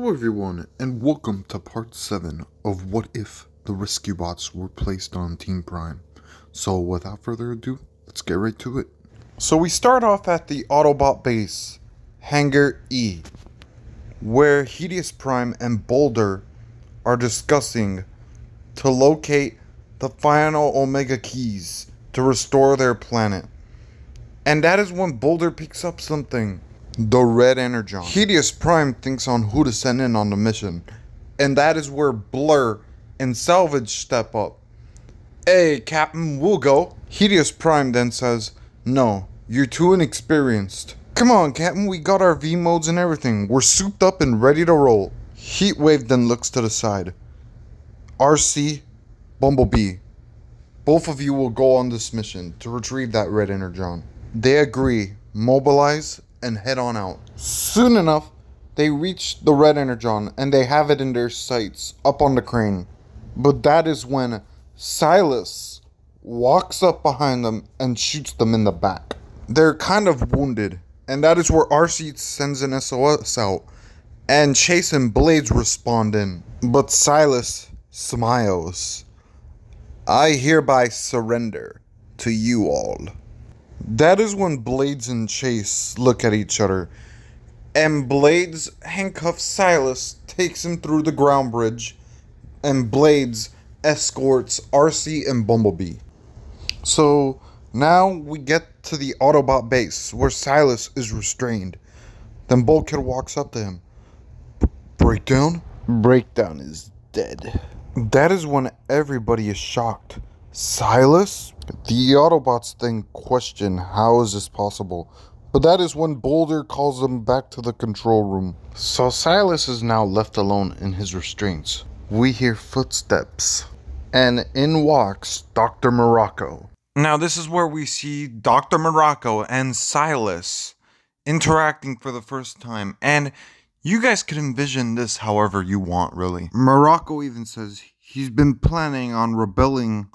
Hello everyone, and welcome to part 7 of What If the Rescue Bots Were Placed on Team Prime. So without further ado, let's get right to it. So we start off at the Autobot base, Hangar E, where Hideous Prime and Boulder are discussing to locate the final Omega keys to restore their planet. And that is when Boulder picks up something. The Red Energon. Hideous Prime thinks on who to send in on the mission. And that is where Blur and Salvage step up. Hey, Captain, we'll go. Hideous Prime then says, no, you're too inexperienced. Come on, Captain, we got our V-modes and everything. We're souped up and ready to roll. Heatwave then looks to the side. RC, Bumblebee, both of you will go on this mission to retrieve that Red Energon. They agree, mobilize, and head on out. Soon enough, they reach the Red Energon and they have it in their sights up on the crane. But that is when Silas walks up behind them and shoots them in the back. They're kind of wounded, and that is where RC sends an SOS out, and Chase and Blades respond in. But Silas smiles. I hereby surrender to you all. That is when Blades and Chase look at each other, and Blades handcuffs Silas, takes him through the ground bridge, and Blades escorts RC and Bumblebee. So now we get to the Autobot base where Silas is restrained. Then Bulkhead walks up to him. Breakdown? Breakdown is dead. That is when everybody is shocked. Silas? The Autobots then question how is this possible, but that is when Boulder calls them back to the control room. So Silas is now left alone in his restraints. We hear footsteps, and in walks Dr. Morocco. Now this is where we see Dr. Morocco and Silas interacting for the first time, and you guys can envision this however you want, really. Morocco even says he's been planning on rebelling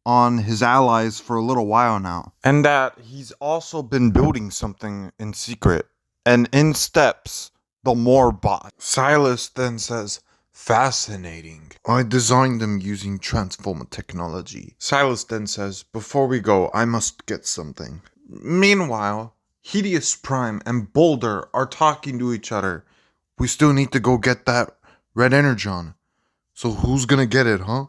on his allies for a little while now, and that he's also been building something in secret, and in steps the Moorbot. Silas then says, fascinating. I designed them using transformer technology. Silas then says, before we go, I must get something. Meanwhile, Hideous Prime and Boulder are talking to each other. We still need to go get that Red Energon. So who's gonna get it, huh?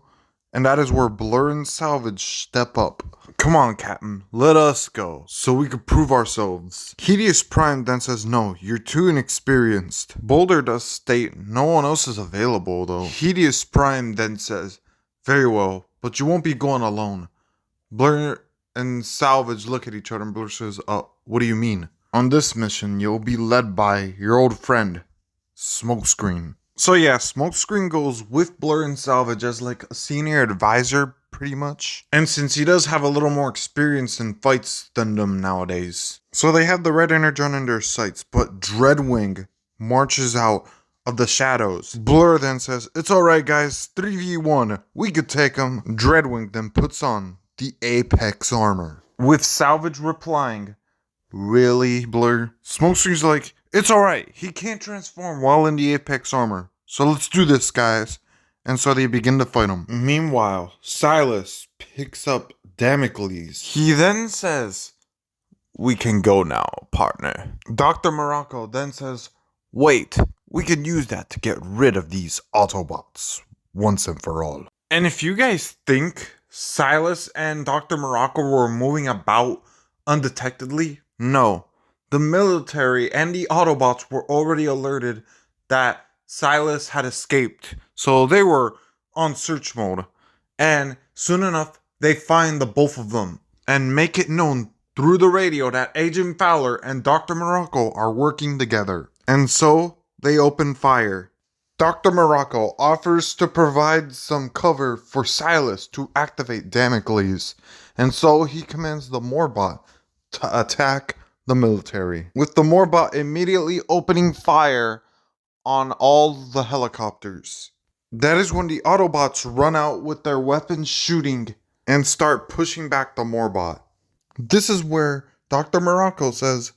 And that is where Blur and Salvage step up. Come on, Captain, let us go, so we could prove ourselves. Hideous Prime then says, no, you're too inexperienced. Boulder does state no one else is available, though. Hideous Prime then says, very well, but you won't be going alone. Blur and Salvage look at each other, and Blur says, what do you mean? On this mission, you'll be led by your old friend, Smokescreen. So yeah, Smokescreen goes with Blur and Salvage as like a senior advisor, pretty much. And since he does have a little more experience in fights than them nowadays. So they have the Red Energon in their sights, but Dreadwing marches out of the shadows. Blur then says, it's alright guys, 3v1, we could take him. Dreadwing then puts on the Apex armor, with Salvage replying, really, Blur? Smokescreen's like, it's alright, he can't transform while in the Apex armor. So let's do this, guys. And so they begin to fight him. Meanwhile, Silas picks up Damocles. He then says, we can go now, partner. Dr. Morocco then says, wait, we can use that to get rid of these Autobots once and for all. And if you guys think Silas and Dr. Morocco were moving about undetectedly, no. The military and the Autobots were already alerted that Silas had escaped, so they were on search mode. And soon enough, they find the both of them and make it known through the radio that Agent Fowler and Dr. Morocco are working together. And so they open fire. Dr. Morocco offers to provide some cover for Silas to activate Damocles, and so he commands the Moorbot to attack the military, with the Moorbot immediately opening fire on all the helicopters. That is when the Autobots run out with their weapons shooting and start pushing back the Moorbot. This is where Dr. Morocco says,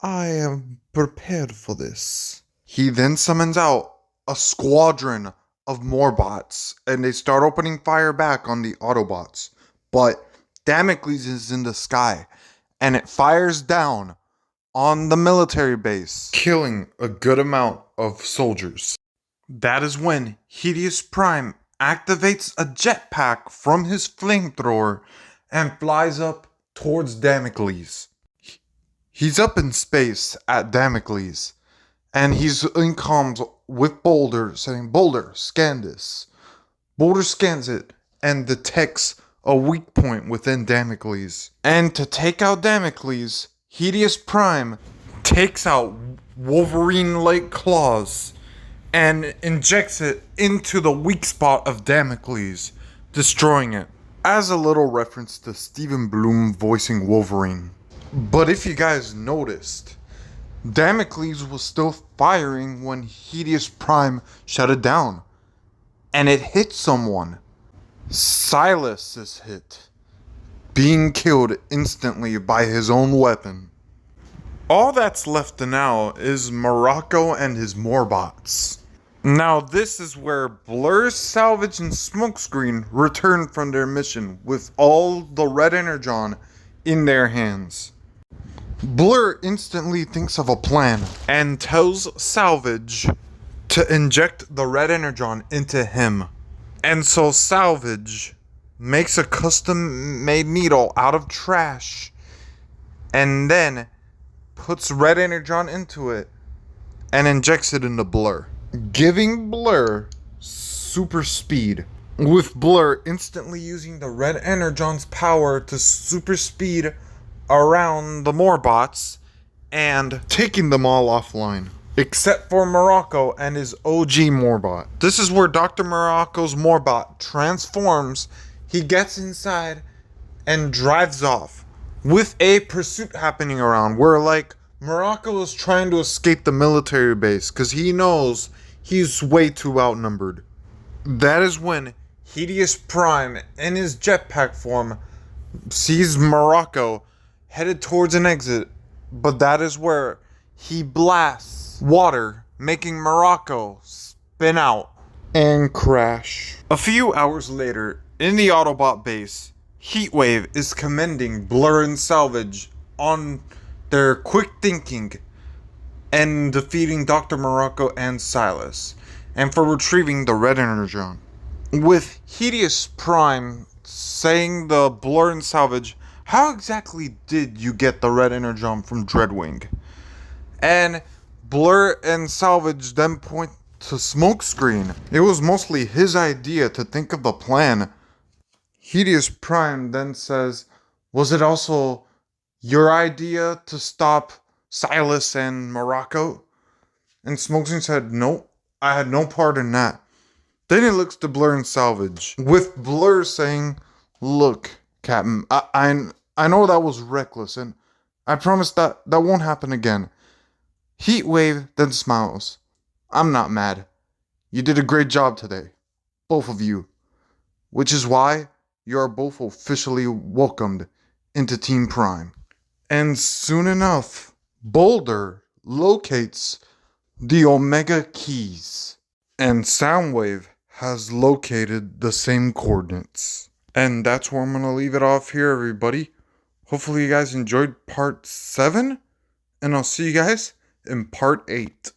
I am prepared for this. He then summons out a squadron of more bots, and they start opening fire back on the Autobots. But Damocles is in the sky, and it fires down on the military base, killing a good amount of soldiers. That is when Hideous Prime activates a jetpack from his flamethrower and flies up towards Damocles. He's up in space at Damocles, and he's in comms with Boulder, saying, "Boulder, scan this." Boulder scans it and detects a weak point within Damocles. And to take out Damocles, Hideous Prime takes out Wolverine-like claws and injects it into the weak spot of Damocles, destroying it. As a little reference to Stephen Bloom voicing Wolverine. But if you guys noticed, Damocles was still firing when Hideous Prime shut it down. And it hit someone. Silas is hit, being killed instantly by his own weapon. All that's left now is Morocco and his Morbots. Now this is where Blur, Salvage, and Smokescreen return from their mission with all the red energon in their hands. Blur instantly thinks of a plan and tells Salvage to inject the red energon into him. And so Salvage makes a custom-made needle out of trash and then puts red energon into it and injects it into Blur, giving Blur super speed. With Blur instantly using the red energon's power to super speed around the Morbots and taking them all offline. Except for Morocco and his OG Morbot. This is where Dr. Morocco's Morbot transforms. He gets inside and drives off with a pursuit happening around where like Morocco is trying to escape the military base because he knows he's way too outnumbered. That is when Hideous Prime in his jetpack form sees Morocco headed towards an exit, but that is where he blasts water, making Morocco spin out and crash. A few hours later, in the Autobot base, Heatwave is commending Blur and Salvage on their quick thinking and defeating Dr. Morocco and Silas, and for retrieving the red energon. With Hideous Prime saying to Blur and Salvage, "How exactly did you get the red energon from Dreadwing?" And Blur and Salvage then point to Smokescreen. It was mostly his idea to think of the plan. Hideous Prime then says, "Was it also your idea to stop Silas and Morocco?" And Smokescreen said, "Nope, I had no part in that." Then he looks to Blur and Salvage, with Blur saying, "Look, Captain, I know that was reckless, and I promise that won't happen again." Heatwave then smiles. "I'm not mad. You did a great job today. Both of you. Which is why you are both officially welcomed into Team Prime." And soon enough, Boulder locates the Omega Keys. And Soundwave has located the same coordinates. And that's where I'm going to leave it off here, everybody. Hopefully you guys enjoyed part 7. And I'll see you guys in part 8.